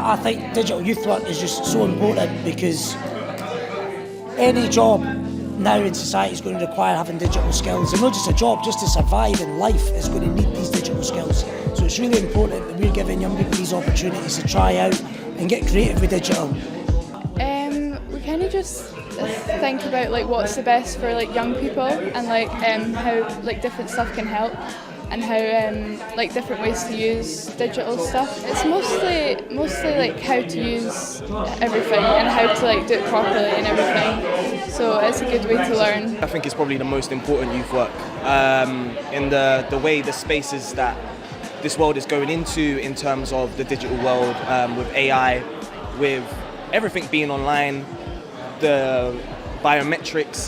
I think digital youth work is just so important because any job now in society is going to require having digital skills, and not just a job, just to survive in life is going to need these digital skills. So it's really important that we're giving young people these opportunities to try out and get creative with digital. We kind of just think about like what's the best for like young people and like how like different stuff can help and how like different ways to use digital stuff. It's mostly like how to use everything and how to like do it properly and everything. So it's a good way to learn. I think it's probably the most important youth work in the way the spaces that this world is going into in terms of the digital world, with AI, with everything being online, the biometrics,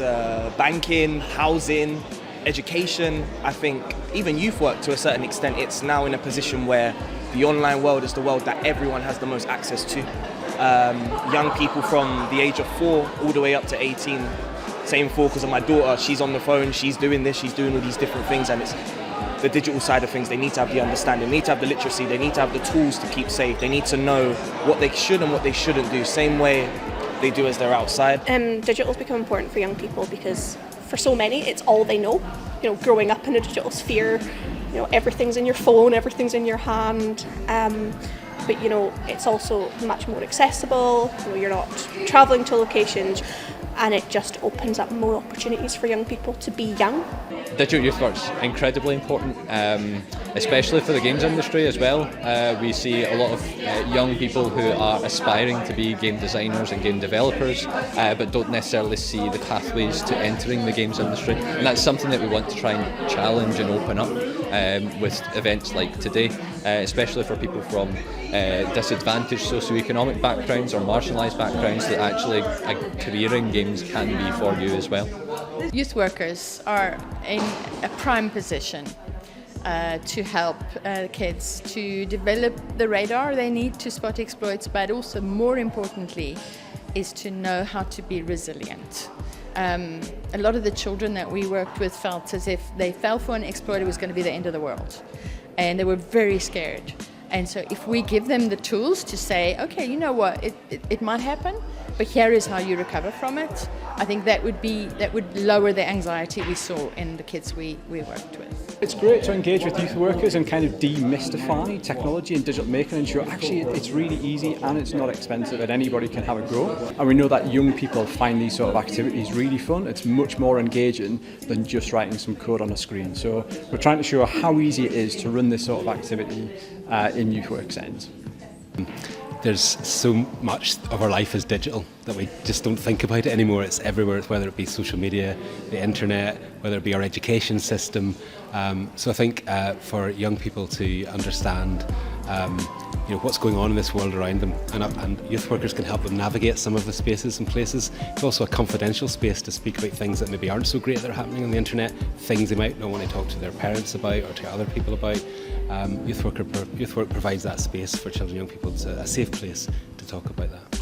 banking, housing, education. I think even youth work to a certain extent, it's now in a position where the online world is the world that everyone has the most access to. Young people from the age of 4 all the way up to 18. Same for because of my daughter, she's on the phone, she's doing this, she's doing all these different things, and it's the digital side of things. They need to have the understanding, they need to have the literacy, they need to have the tools to keep safe, they need to know what they should and what they shouldn't do, same way they do as they're outside. Digital's become important for young people because for so many it's all they know. You know, growing up in a digital sphere, you know, everything's in your phone, everything's in your hand. But you know, it's also much more accessible. You know, you're not travelling to locations, and it just opens up more opportunities for young people to be young. Digital youth work's incredibly important, especially for the games industry as well. We see a lot of young people who are aspiring to be game designers and game developers, but don't necessarily see the pathways to entering the games industry. And that's something that we want to try and challenge and open up with events like today, especially for people from disadvantaged socioeconomic backgrounds or marginalised backgrounds, that actually a career in games can be for you as well. Youth workers are in a prime position to help kids to develop the radar they need to spot exploits, but also more importantly is to know how to be resilient. A lot of the children that we worked with felt as if they fell for an exploit, it was going to be the end of the world, and they were very scared. And so if we give them the tools to say, okay, you know what, it might happen, but here is how you recover from it, I think that would lower the anxiety we saw in the kids we worked with. It's great to engage with youth workers and kind of demystify technology and digital making and show actually it's really easy and it's not expensive and anybody can have a go. And we know that young people find these sort of activities really fun. It's much more engaging than just writing some code on a screen. So we're trying to show how easy it is to run this sort of activity in youth work settings. There's so much of our life is digital that we just don't think about it anymore. It's everywhere, whether it be social media, the internet, whether it be our education system. So I think for young people to understand what's going on in this world around them, and youth workers can help them navigate some of the spaces and places. It's also a confidential space to speak about things that maybe aren't so great that are happening on the internet, things they might not want to talk to their parents about or to other people about. Youth work provides that space for children and young people. It's a safe place to talk about that.